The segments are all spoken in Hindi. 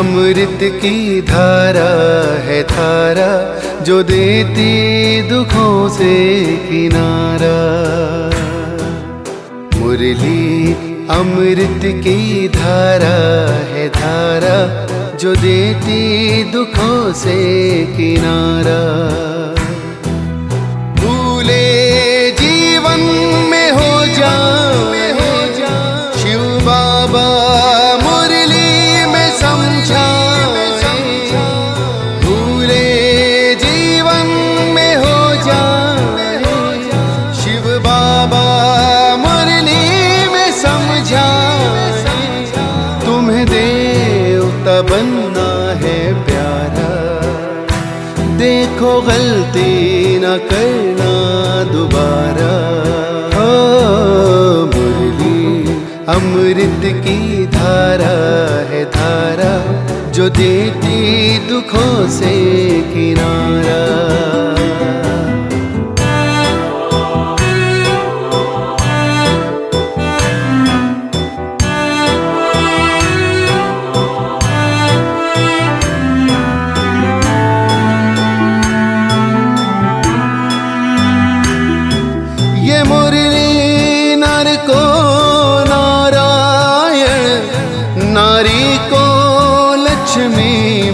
अमृत की धारा है धारा जो देती दुखों से किनारा। मुरली अमृत की धारा है धारा जो देती दुखों से किनारा। भूले जीवन में हो जाए शिव बाबा मुरली में समझाए। भूले जीवन में हो जाए शिव बाबा मुरली में समझाए। तुम्हें देवता बनना है प्यारा, देखो गलती न करना दोबारा। मुरली अमृत की धारा है धारा जो देती दुखों से किनारा।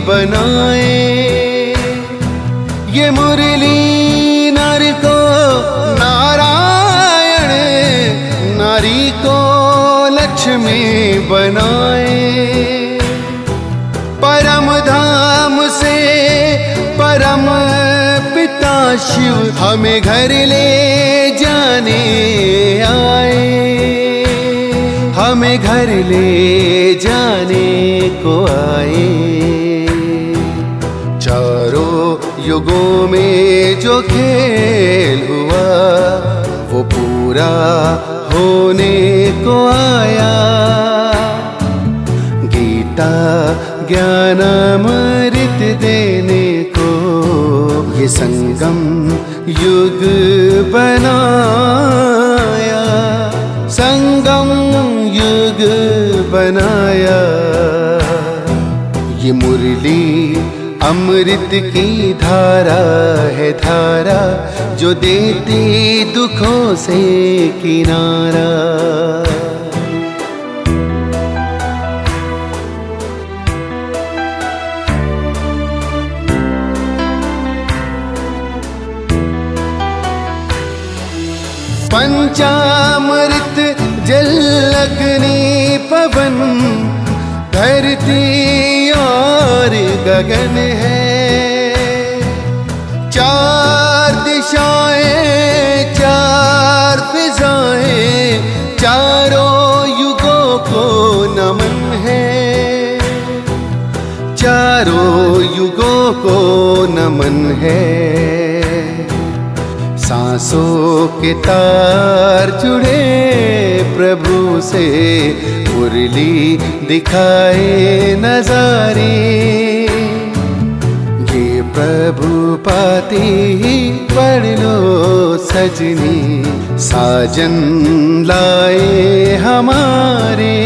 बनाए ये मुरली नर को नारायण, नारी को लक्ष्मी बनाए। परम धाम से परम पिता शिव हमें घर ले जाने आए। हमें घर ले जाने को आए। चारों युगों में जो खेल हुआ वो पूरा होने को आया। गीता ज्ञान अमृत देने को ये संगम युग बनाया। संगम युग बनाया। ये मुरली अमृत की धारा है धारा जो देती दुखों से किनारा। पंचामृत जल अग्नि पवन धरती और गगन है। चार दिशाएं चार फिजाएं चारों युगों को नमन है। चारों युगों को नमन है। सांसों के तार जुड़े प्रभु से मुरली दिखाए नजारे। ये प्रभु पाती ही पढ़ लो सजनी, साजन लाए हमारे।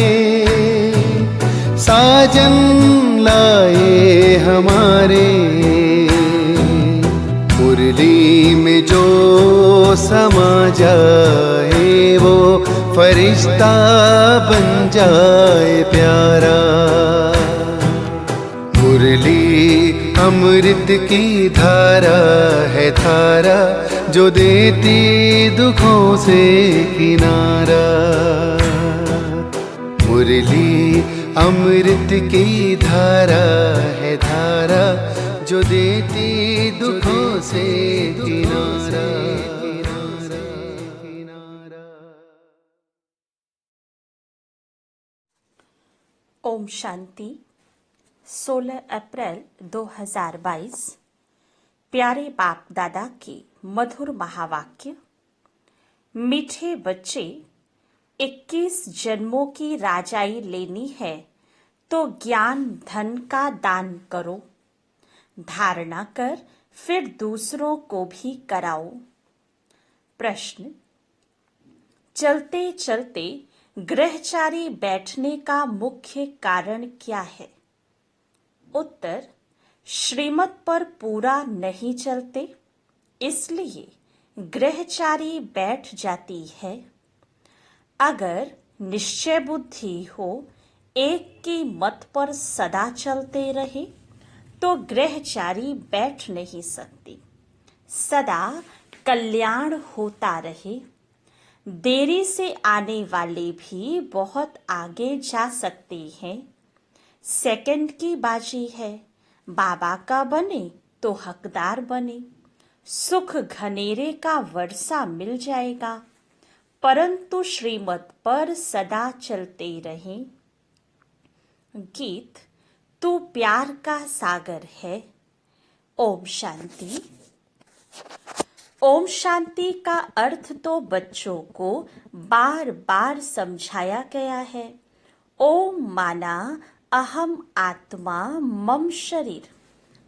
साजन लाए हमारे। मुरली में जो समा जाए वो फरिश्ता बन जाए प्यारा। मुरली अमृत की धारा है धारा जो देती दुखों से किनारा। मुरली अमृत की धारा है धारा जो देती दुखों से किनारा। ओम शांति। 16 अप्रैल 2022। प्यारे बाप दादा की मधुर महावाक्य। मीठे बच्चे, 21 जन्मों की राजाई लेनी है तो ज्ञान धन का दान करो। धारणा कर फिर दूसरों को भी कराओ। प्रश्न, चलते चलते गृहचारी बैठने का मुख्य कारण क्या है? उत्तर, श्रीमत पर पूरा नहीं चलते, इसलिए ग्रहचारी बैठ जाती है। अगर निश्चय बुद्धि हो, एक की मत पर सदा चलते रहे, तो ग्रहचारी बैठ नहीं सकती। सदा कल्याण होता रहे। देरी से आने वाले भी बहुत आगे जा सकते हैं। सेकंड की बाजी है। बाबा का बने तो हकदार बने। सुख घनेरे का वर्षा मिल जाएगा, परंतु श्रीमत पर सदा चलते रहें। गीत, तू प्यार का सागर है। ओम शांति। ओम शांति का अर्थ तो बच्चों को बार बार समझाया गया है। ओम माना अहम आत्मा मम शरीर।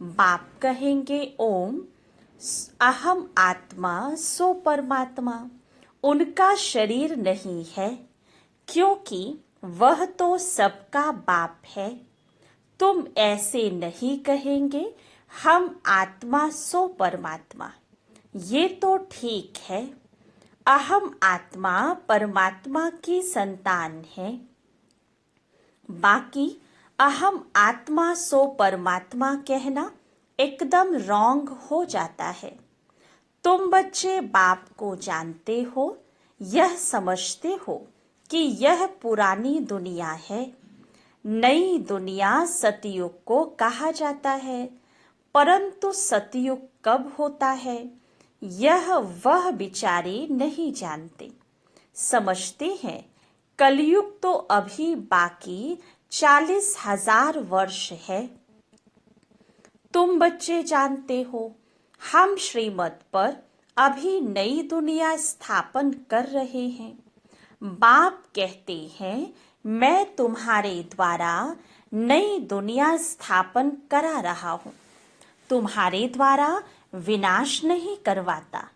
बाप कहेंगे ओम, अहम आत्मा सो परमात्मा। उनका शरीर नहीं है, क्योंकि वह तो सबका बाप है। तुम ऐसे नहीं कहेंगे हम आत्मा सो परमात्मा। ये तो ठीक है। अहम आत्मा परमात्मा की संतान है। बाकी अहम आत्मा सो परमात्मा कहना एकदम रॉन्ग हो जाता है। तुम बच्चे बाप को जानते हो, यह समझते हो कि यह पुरानी दुनिया है। नई दुनिया सतयुग को कहा जाता है, परंतु सतयुग कब होता है यह वह बेचारे नहीं जानते। समझते हैं कलयुग तो अभी बाकी 40,000 वर्ष है। तुम बच्चे जानते हो हम श्रीमत पर अभी नई दुनिया स्थापन कर रहे हैं। बाप कहते हैं मैं तुम्हारे द्वारा नई दुनिया स्थापन करा रहा हूँ। तुम्हारे द्वारा विनाश नहीं करवाता।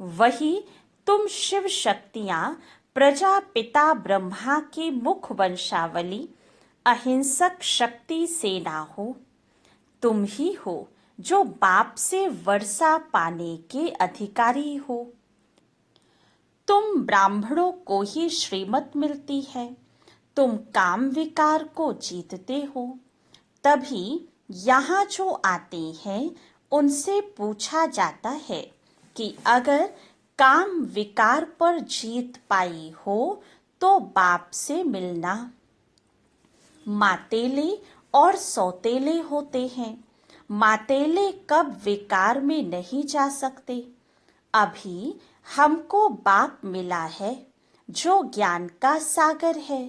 वही तुम शिव शक्तियाँ प्रजापिता ब्रह्मा की मुख वंशावली अहिंसक शक्ति सेना हो। तुम ही हो जो बाप से वर्षा पाने के अधिकारी हो। तुम ब्राह्मणों को ही श्रीमत मिलती है। तुम काम विकार को जीतते हो। तभी यहाँ जो आते हैं उनसे पूछा जाता है कि अगर काम विकार पर जीत पाई हो तो बाप से मिलना। मातेले और सौतेले होते हैं। मातेले कब विकार में नहीं जा सकते। अभी हमको बाप मिला है जो ज्ञान का सागर है।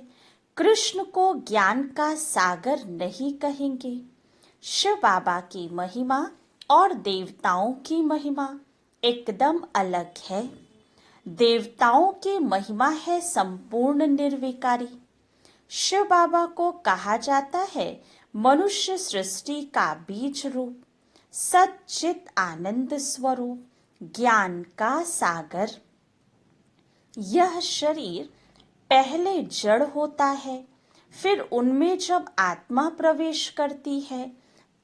कृष्ण को ज्ञान का सागर नहीं कहेंगे। शिव बाबा की महिमा और देवताओं की महिमा एकदम अलग है। देवताओं की महिमा है संपूर्ण निर्विकारी। शिव बाबा को कहा जाता है मनुष्य सृष्टि का बीज रूप, सच्चित आनंद स्वरूप, ज्ञान का सागर। यह शरीर पहले जड़ होता है, फिर उनमें जब आत्मा प्रवेश करती है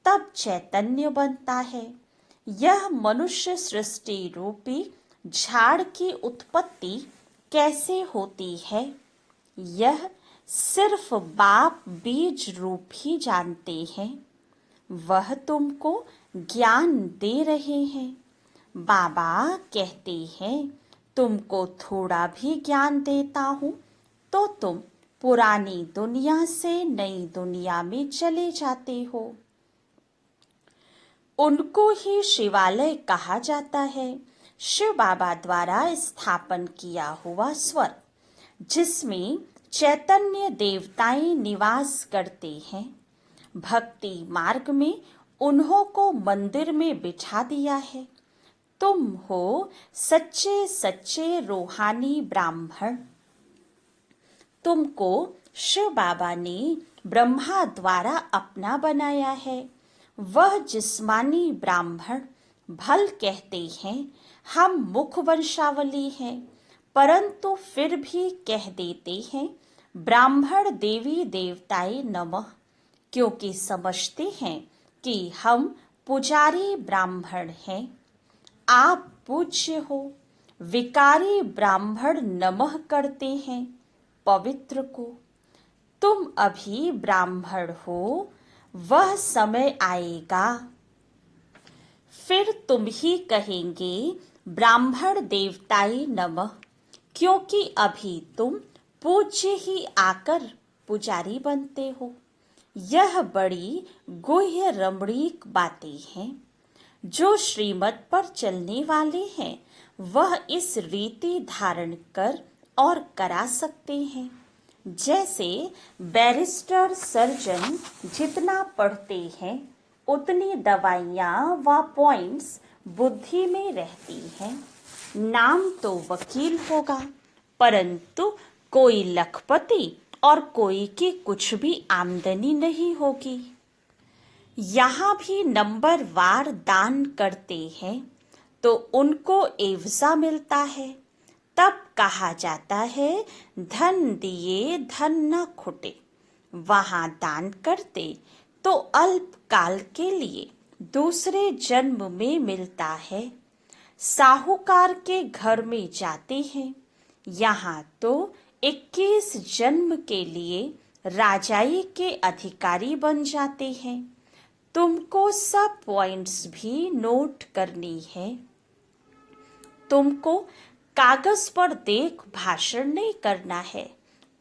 तब चैतन्य बनता है। यह मनुष्य सृष्टि रूपी झाड़ की उत्पत्ति कैसे होती है यह सिर्फ बाप बीज रूप ही जानते हैं। वह तुमको ज्ञान दे रहे हैं। बाबा कहते हैं तुमको थोड़ा भी ज्ञान देता हूँ तो तुम पुरानी दुनिया से नई दुनिया में चले जाते हो। उनको ही शिवालय कहा जाता है। शिव बाबा द्वारा स्थापन किया हुआ स्वर्ग, जिसमें चैतन्य देवताएं निवास करते हैं। भक्ति मार्ग में उन्हों को मंदिर में बिठा दिया है। तुम हो सच्चे सच्चे रूहानी ब्राह्मण। तुमको शिव बाबा ने ब्रह्मा द्वारा अपना बनाया है। वह जिस्मानी ब्राह्मण भल कहते हैं हम मुख वंशावली हैं, परंतु फिर भी कह देते हैं ब्राह्मण देवी देवताए नमः, क्योंकि समझते हैं कि हम पुजारी ब्राह्मण हैं। आप पूज्य हो। विकारी ब्राह्मण नमः करते हैं पवित्र को। तुम अभी ब्राह्मण हो, वह समय आएगा फिर तुम ही कहेंगे ब्राह्मण देवताय नमः, क्योंकि अभी तुम पूज्य ही आकर पुजारी बनते हो। यह बड़ी गुह्य रमणीक बातें हैं। जो श्रीमत पर चलने वाले हैं वह इस रीति धारण कर और करा सकते हैं। जैसे बैरिस्टर सर्जन जितना पढ़ते हैं उतनी दवाइयाँ व पॉइंट्स बुद्धि में रहती हैं। नाम तो वकील होगा, परंतु कोई लखपति और कोई की कुछ भी आमदनी नहीं होगी। यहाँ भी नंबर वार दान करते हैं तो उनको एवजा मिलता है। तब कहा जाता है धन दिए धन न खुटे। वहाँ दान करते तो अल्प काल के लिए दूसरे जन्म में मिलता है। साहूकार के घर में जाते हैं, यहाँ तो 21 जन्म के लिए राजाई के अधिकारी बन जाते हैं। तुमको सब पॉइंट्स भी नोट करनी है। तुमको कागज पर देख भाषण नहीं करना है,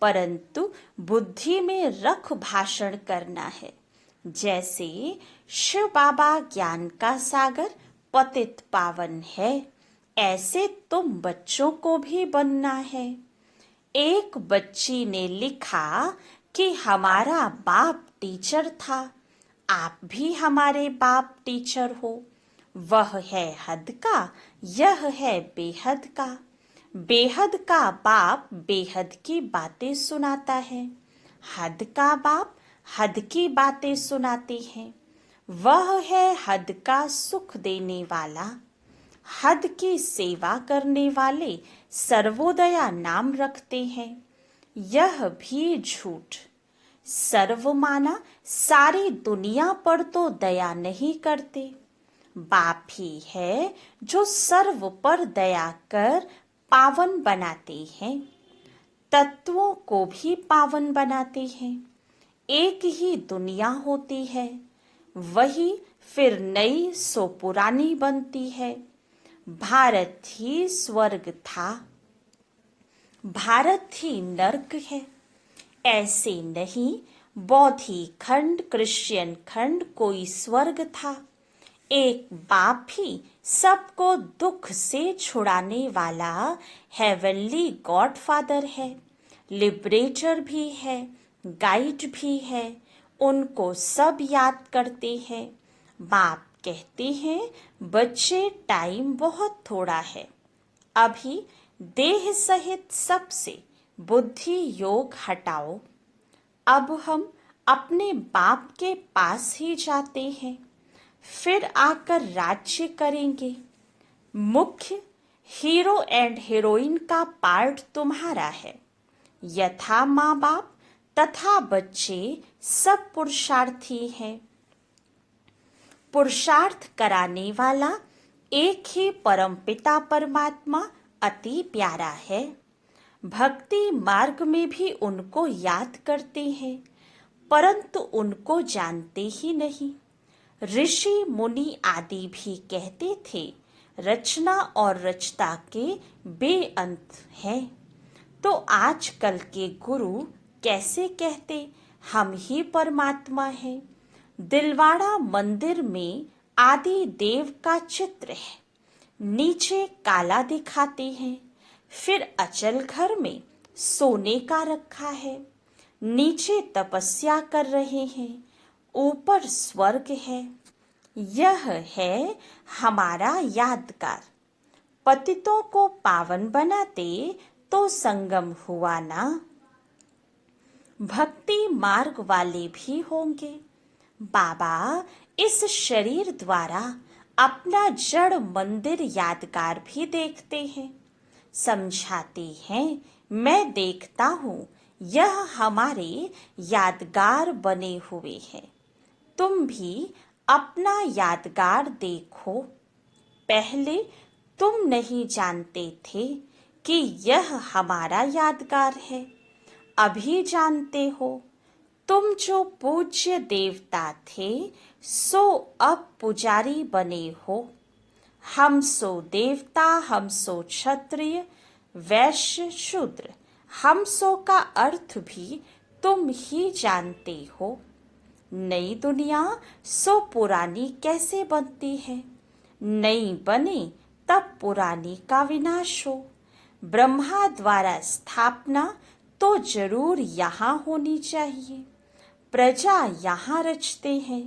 परंतु बुद्धि में रख भाषण करना है। जैसे शिव बाबा ज्ञान का सागर पतित पावन है, ऐसे तुम बच्चों को भी बनना है। एक बच्ची ने लिखा कि हमारा बाप टीचर था, आप भी हमारे बाप टीचर हो। वह है हद का, यह है बेहद का। बेहद का बाप बेहद की बातें सुनाता है, हद का बाप हद की बातें सुनाते हैं। वह है हद का सुख देने वाला। हद की सेवा करने वाले सर्वोदया नाम रखते हैं, यह भी झूठ। सर्व माना सारी दुनिया पर तो दया नहीं करते। बाप ही है जो सर्व पर दया कर पावन बनाते हैं, तत्वों को भी पावन बनाते हैं। एक ही दुनिया होती है, वही फिर नई सो पुरानी बनती है। भारत ही स्वर्ग था, भारत ही नर्क है। ऐसे नहीं बौद्धि खंड क्रिश्चियन खंड कोई स्वर्ग था। एक बाप ही सबको दुख से छुड़ाने वाला हेवनली गॉडफादर है, लिबरेटर भी है, गाइड भी है। उनको सब याद करते हैं। बाप कहते हैं बच्चे टाइम बहुत थोड़ा है, अभी देह सहित सबसे बुद्धि योग हटाओ। अब हम अपने बाप के पास ही जाते हैं, फिर आकर राज्य करेंगे। मुख्य हीरो एंड हीरोइन का पार्ट तुम्हारा है। यथा माँ बाप तथा बच्चे सब पुरुषार्थी हैं। पुरुषार्थ कराने वाला एक ही परमपिता परमात्मा अति प्यारा है। भक्ति मार्ग में भी उनको याद करते हैं, परंतु उनको जानते ही नहीं। ऋषि मुनि आदि भी कहते थे रचना और रचता के बेअंत है। तो आजकल के गुरु कैसे कहते हम ही परमात्मा हैं। दिलवाड़ा मंदिर में आदि देव का चित्र है, नीचे काला दिखाते हैं। फिर अचल घर में सोने का रखा है, नीचे तपस्या कर रहे हैं, ऊपर स्वर्ग है। यह है हमारा यादगार। पतितों को पावन बनाते तो संगम हुआ ना। भक्ति मार्ग वाले भी होंगे। बाबा इस शरीर द्वारा अपना जड़ मंदिर यादगार भी देखते हैं। समझाते हैं मैं देखता हूँ यह हमारे यादगार बने हुए हैं। तुम भी अपना यादगार देखो। पहले तुम नहीं जानते थे कि यह हमारा यादगार है, अभी जानते हो। तुम जो पूज्य देवता थे सो अब पुजारी बने हो। हम सो देवता, हम सो क्षत्रिय, वैश्य, शूद्र, हम सो का अर्थ भी तुम ही जानते हो। नई दुनिया सो पुरानी कैसे बनती है? नई बने तब पुरानी का विनाश हो। ब्रह्मा द्वारा स्थापना तो जरूर यहाँ होनी चाहिए। प्रजा यहाँ रचते हैं।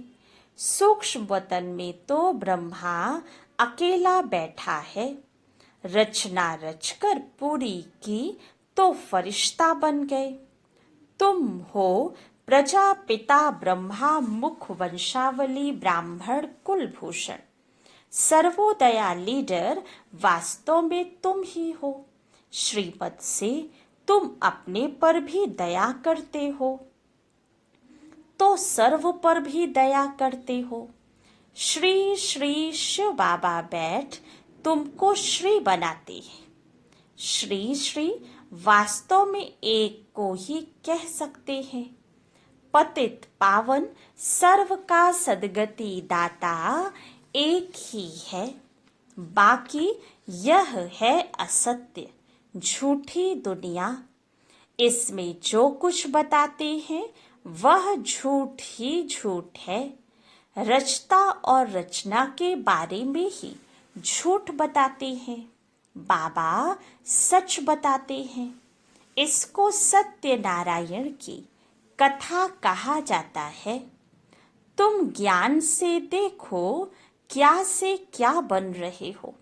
सूक्ष्म वतन में तो ब्रह्मा अकेला बैठा है। रचना रचकर पूरी की तो फरिश्ता बन गए। तुम हो प्रजापिता ब्रह्मा, मुख वंशावली ब्राह्मण कुलभूषण। सर्वोदया लीडर वास्तव में तुम ही हो। श्रीमत से तुम अपने पर भी दया करते हो तो सर्व पर भी दया करते हो। श्री श्री शिव बाबा बैठ तुमको श्री बनाते हैं। श्री श्री वास्तव में एक को ही कह सकते हैं। पतित पावन सर्व का सदगति दाता एक ही है। बाकी यह है असत्य, झूठी दुनिया। इसमें जो कुछ बताते हैं वह झूठ ही झूठ है। रचता और रचना के बारे में ही झूठ बताते हैं। बाबा सच बताते हैं। इसको सत्यनारायण की कथा कहा जाता है। तुम ज्ञान से देखो क्या से क्या बन रहे हो।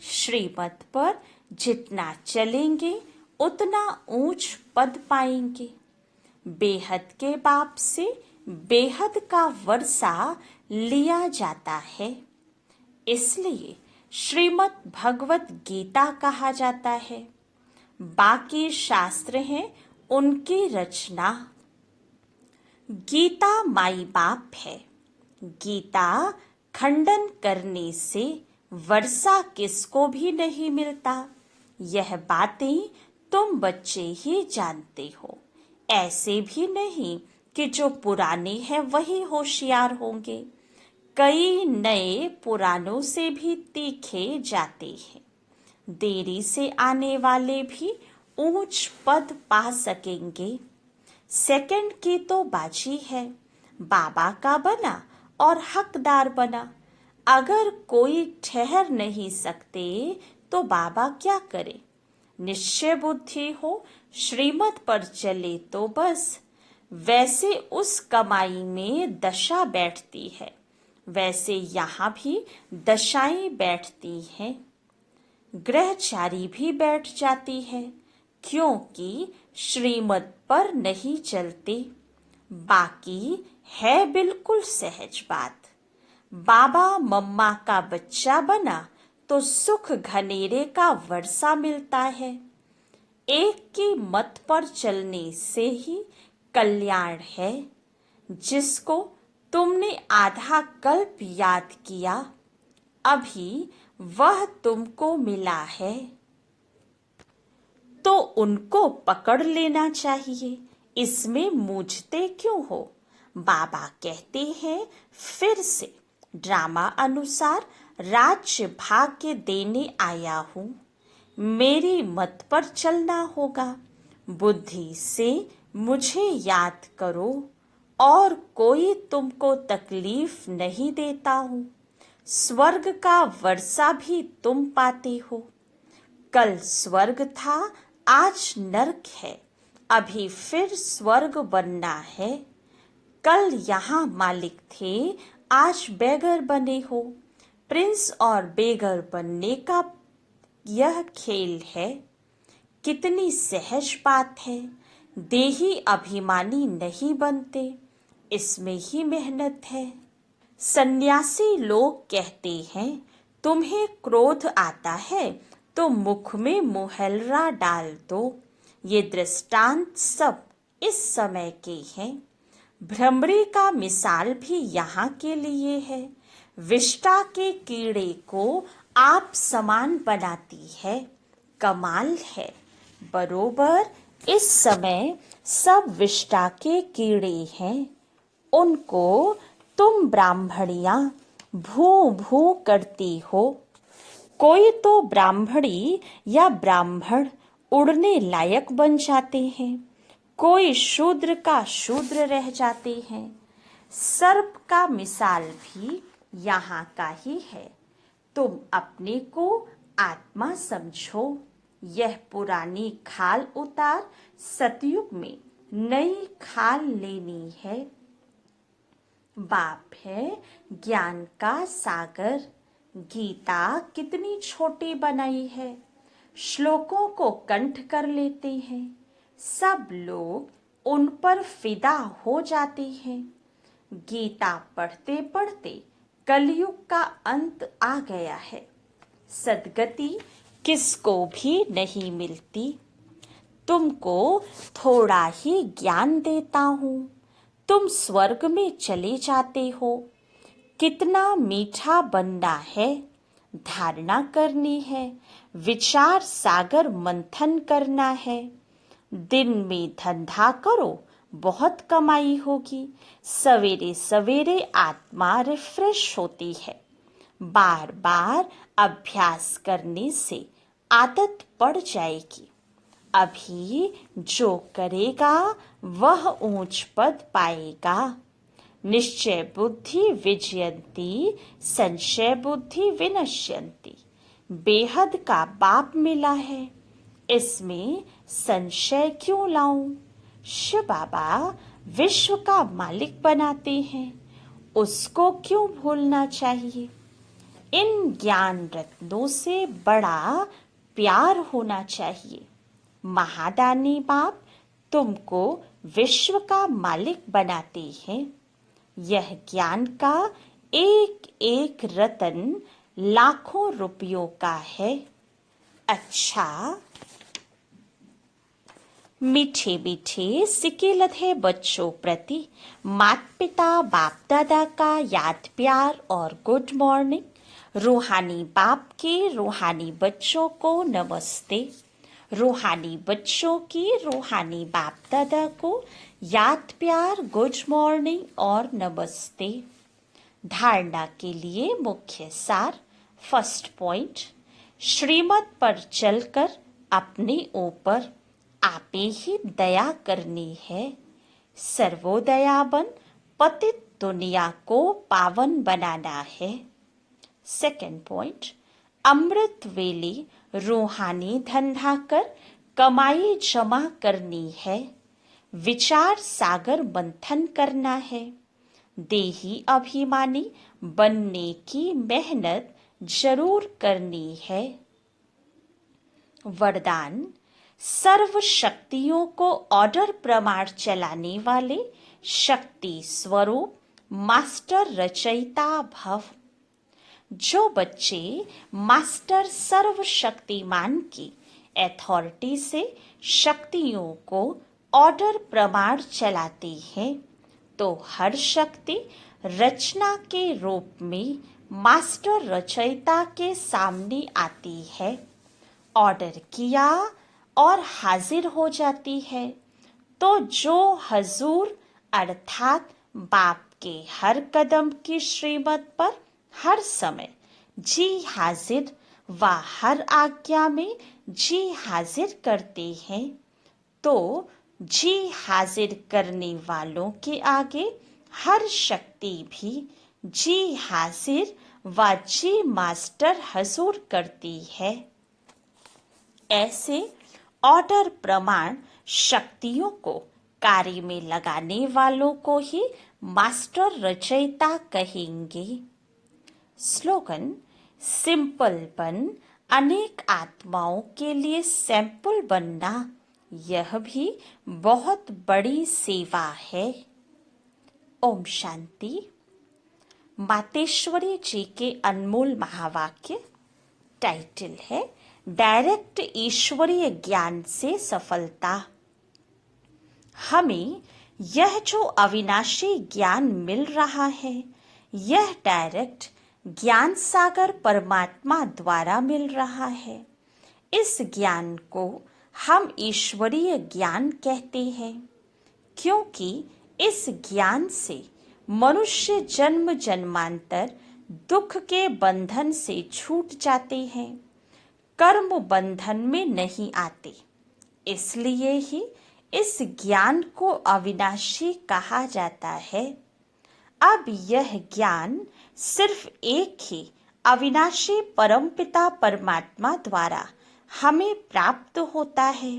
श्रीमत पर जितना चलेंगे उतना ऊंच पद पाएंगे। बेहद के बाप से बेहद का वर्षा लिया जाता है। इसलिए श्रीमद् भगवत गीता कहा जाता है। बाकी शास्त्र हैं उनकी रचना। गीता माई बाप है। गीता खंडन करने से वर्षा किसको भी नहीं मिलता। यह बातें तुम बच्चे ही जानते हो। ऐसे भी नहीं कि जो पुराने हैं वही होशियार होंगे। कई नए पुरानों से भी तीखे जाते हैं। देरी से आने वाले भी ऊंच पद पा सकेंगे। सेकंड की तो बाजी है। बाबा का बना और हकदार बना। अगर कोई ठहर नहीं सकते तो बाबा क्या करे? निश्चय बुद्धि हो, श्रीमत पर चले तो बस। वैसे उस कमाई में दशा बैठती है, वैसे यहाँ भी दशाएं बैठती हैं। ग्रहचारी भी बैठ जाती है, क्योंकि श्रीमत पर नहीं चलते। बाकी है बिल्कुल सहज बात। बाबा मम्मा का बच्चा बना तो सुख घनेरे का वर्षा मिलता है। एक की मत पर चलने से ही कल्याण है। जिसको तुमने आधा कल्प याद किया, अभी वह तुमको मिला है, तो उनको पकड़ लेना चाहिए। इसमें मूझते क्यों हो? बाबा कहते हैं फिर से, ड्रामा अनुसार राज्य भाग्य देने आया हूँ। मेरी मत पर चलना होगा। बुद्धि से मुझे याद करो और कोई तुमको तकलीफ नहीं देता हूँ। स्वर्ग का वर्षा भी तुम पाते हो। कल स्वर्ग था, आज नरक है, अभी फिर स्वर्ग बनना है। कल यहाँ मालिक थे, आज बेगर बने हो। प्रिंस और बेगर बनने का यह खेल है। कितनी सहज बात है। देही अभिमानी नहीं बनते, इसमें ही मेहनत है। सन्यासी लोग कहते हैं तुम्हें क्रोध आता है तो मुख में मुहर्रा डाल दो। ये दृष्टांत सब इस समय के हैं। भ्रमरी का मिसाल भी यहाँ के लिए है। विष्टा के कीड़े को आप समान बनाती है। कमाल है। बरोबर इस समय सब विष्टा के कीड़े हैं। उनको तुम ब्राह्मणियां भू भू करती हो। कोई तो ब्राह्मणी या ब्राह्मण उड़ने लायक बन जाते हैं, कोई शूद्र का शूद्र रह जाते हैं। सर्प का मिसाल भी यहाँ का ही है। तुम अपने को आत्मा समझो। यह पुरानी खाल उतार सतयुग में नई खाल लेनी है। बाप है ज्ञान का सागर। गीता कितनी छोटी बनाई है, श्लोकों को कंठ कर लेते हैं। सब लोग उन पर फिदा हो जाते हैं। गीता पढ़ते पढ़ते कलयुग का अंत आ गया है। सद्गति किसको भी नहीं मिलती। तुमको थोड़ा ही ज्ञान देता हूँ, तुम स्वर्ग में चले जाते हो। कितना मीठा बनना है, धारणा करनी है, विचार सागर मंथन करना है। दिन में धंधा करो, बहुत कमाई होगी। सवेरे सवेरे आत्मा रिफ्रेश होती है। बार बार अभ्यास करने से आदत पड़ जाएगी। अभी जो करेगा वह ऊंच पद पाएगा। निश्चय बुद्धि विजयंती, संशय बुद्धि विनश्यंती। बेहद का बाप मिला है, इसमें संशय क्यों लाऊं। शिव बाबा विश्व का मालिक बनाते हैं, उसको क्यों भूलना चाहिए। इन ज्ञान रत्नों से बड़ा प्यार होना चाहिए। महादानी बाप तुमको विश्व का मालिक बनाते हैं। यह ज्ञान का एक एक रतन लाखों रुपयों का है। अच्छा, मीठे मीठे सिके लधे बच्चों प्रति माता पिता बाप दादा का याद प्यार और गुड मॉर्निंग। रूहानी बाप के रूहानी बच्चों को नमस्ते। रूहानी बच्चों की रूहानी बाप दादा को याद प्यार गुड मॉर्निंग और नमस्ते। धारणा के लिए मुख्य सार। फर्स्ट पॉइंट, श्रीमत पर चलकर अपने ऊपर आपे ही दया करनी है। सर्वोदयाबन पतित दुनिया को पावन बनाना है। सेकंड पॉइंट, अमृत वेले रूहानी धंधा कर कमाई जमा करनी है। विचार सागर मंथन करना है। देही अभिमानी बनने की मेहनत जरूर करनी है। वरदान, सर्व शक्तियों को ऑर्डर प्रमाण चलाने वाले शक्ति स्वरूप मास्टर रचयिता भव। जो बच्चे मास्टर सर्वशक्तिमान की अथॉरिटी से शक्तियों को ऑर्डर प्रमाण चलाते हैं तो हर शक्ति रचना के रूप में मास्टर रचयिता के सामने आती है। ऑर्डर किया और हाजिर हो जाती है। तो जो हजूर अर्थात बाप के हर कदम की श्रीमत पर हर समय जी हाजिर व हर आज्ञा में जी हाजिर करते हैं, तो जी हाजिर करने वालों के आगे हर शक्ति भी जी हाजिर व जी मास्टर हजूर करती है। ऐसे ऑर्डर प्रमाण शक्तियों को कार्य में लगाने वालों को ही मास्टर रचयिता कहेंगे। स्लोगन, सिंपलपन अनेक आत्माओं के लिए सैंपल बनना, यह भी बहुत बड़ी सेवा है। ओम शांति। मातेश्वरी जी के अनमोल महावाक्य। टाइटल है डायरेक्ट ईश्वरीय ज्ञान से सफलता। हमें यह जो अविनाशी ज्ञान मिल रहा है, यह डायरेक्ट ज्ञान सागर परमात्मा द्वारा मिल रहा है। इस ज्ञान को हम ईश्वरीय ज्ञान कहते हैं, क्योंकि इस ज्ञान से मनुष्य जन्म जन्मांतर दुख के बंधन से छूट जाते हैं, कर्म बंधन में नहीं आते। इसलिए ही इस ज्ञान को अविनाशी कहा जाता है। अब यह ज्ञान सिर्फ एक ही अविनाशी परमपिता परमात्मा द्वारा हमें प्राप्त होता है,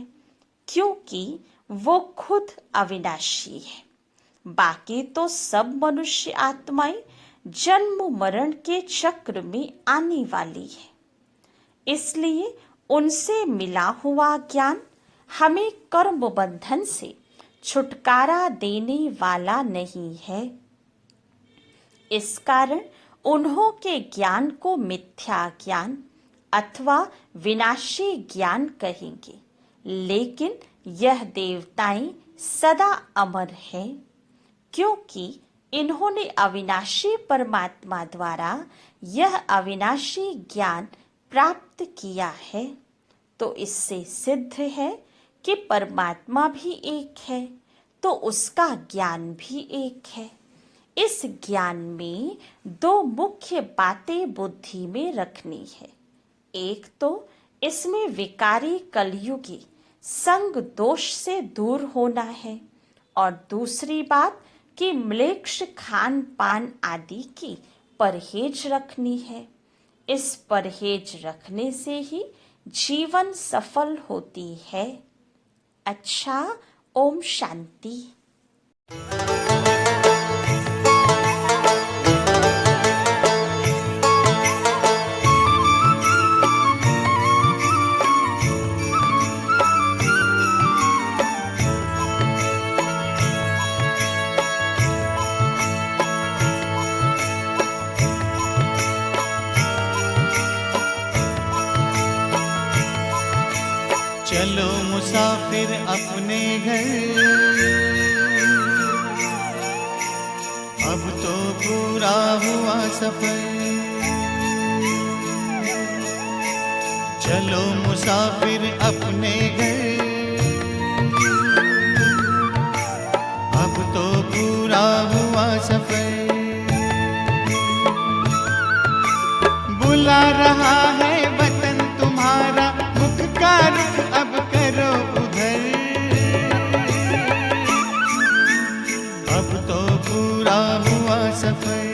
क्योंकि वो खुद अविनाशी है। बाकी तो सब मनुष्य आत्माएं जन्म मरण के चक्र में आने वाली है, इसलिए उनसे मिला हुआ ज्ञान हमें कर्म बंधन से छुटकारा देने वाला नहीं है। इस कारण उन्हों के ज्ञान को मिथ्या ज्ञान अथवा विनाशी ज्ञान कहेंगे, लेकिन यह देवताएं सदा अमर हैं, क्योंकि इन्होंने अविनाशी परमात्मा द्वारा यह अविनाशी ज्ञान प्राप्त किया है। तो इससे सिद्ध है कि परमात्मा भी एक है, तो उसका ज्ञान भी एक है। इस ज्ञान में दो मुख्य बातें बुद्धि में रखनी है। एक तो इसमें विकारी कलयुगी संग दोष से दूर होना है, और दूसरी बात कि म्लेच्छ खान पान आदि की परहेज रखनी है। इस परहेज रखने से ही जीवन सफल होती है। अच्छा, ओम शांति। चलो मुसाफिर अपने घर, अब तो पूरा हुआ सफर। चलो मुसाफिर अपने घर, अब तो पूरा हुआ सफर। बुला रहा है वतन तुम्हारा, मुख का रुख अब करो उधर। अब तो पूरा हुआ सफर।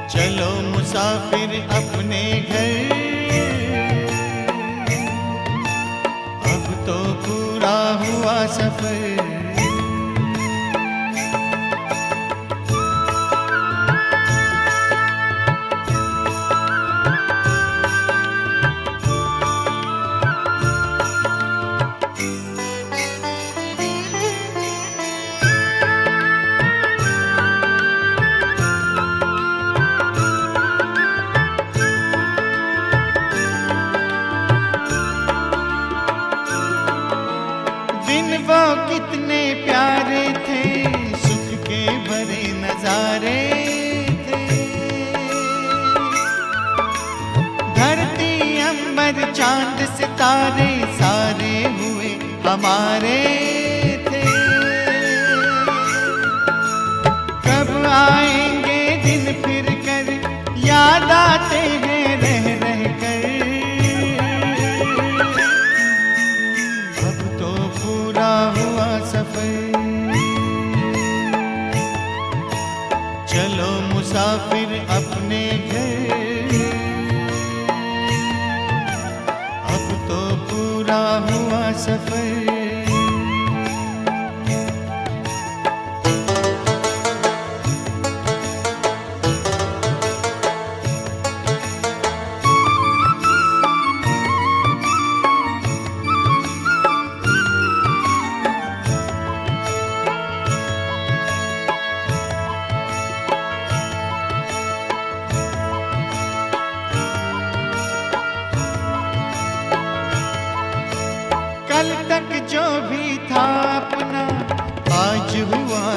चलो मुसाफिर अपने घर, अब तो पूरा हुआ सफर। वो कितने प्यारे थे, सुख के भरे नजारे थे। धरती अंबर चांद सितारे सारे हुए हमारे थे। कब आएंगे दिन फिर कर, याद आते हैं रह रह कर। अब तो पूरा हुआ सफर। चलो मुसाफिर अपने घर, अब तो पूरा हुआ सफर।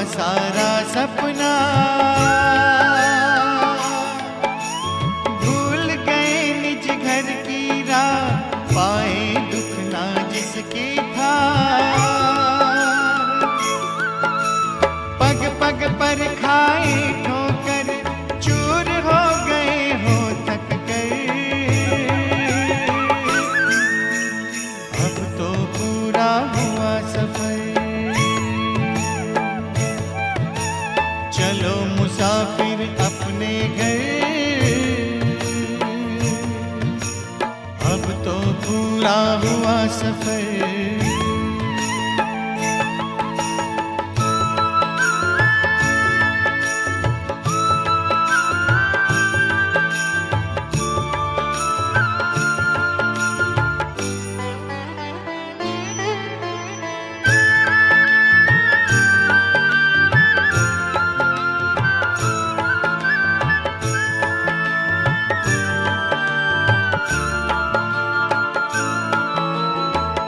सारा सपना। भूल गए निज घर की राह, पाए दुख ना जिसकी था। पग पग पर खाए ठोकर, चूर हो गए हो थक कर। अब तो पूरा हुआ सफर, चलो मुसाफिर अपने घर। अब तो पूरा हुआ सफर।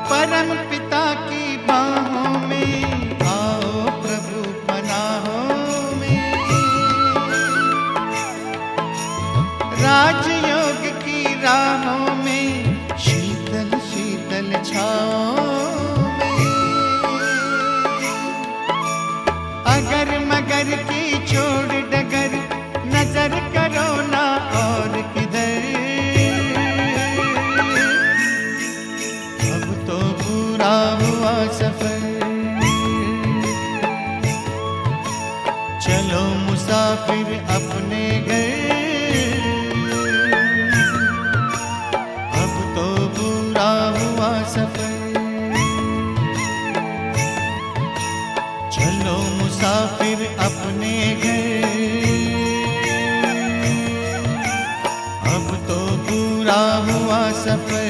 परम पिता की बाहों में आओ प्रभु पनाहों में। राजयोग की राहों में शीतल शीतल छाओं में। अगर मगर की छोड़ डगर, नजर करो ना और किधर। पूरा हुआ सफर, चलो मुसाफिर अपने घर। अब तो पूरा हुआ सफर, चलो मुसाफिर अपने घर। अब तो पूरा हुआ सफर।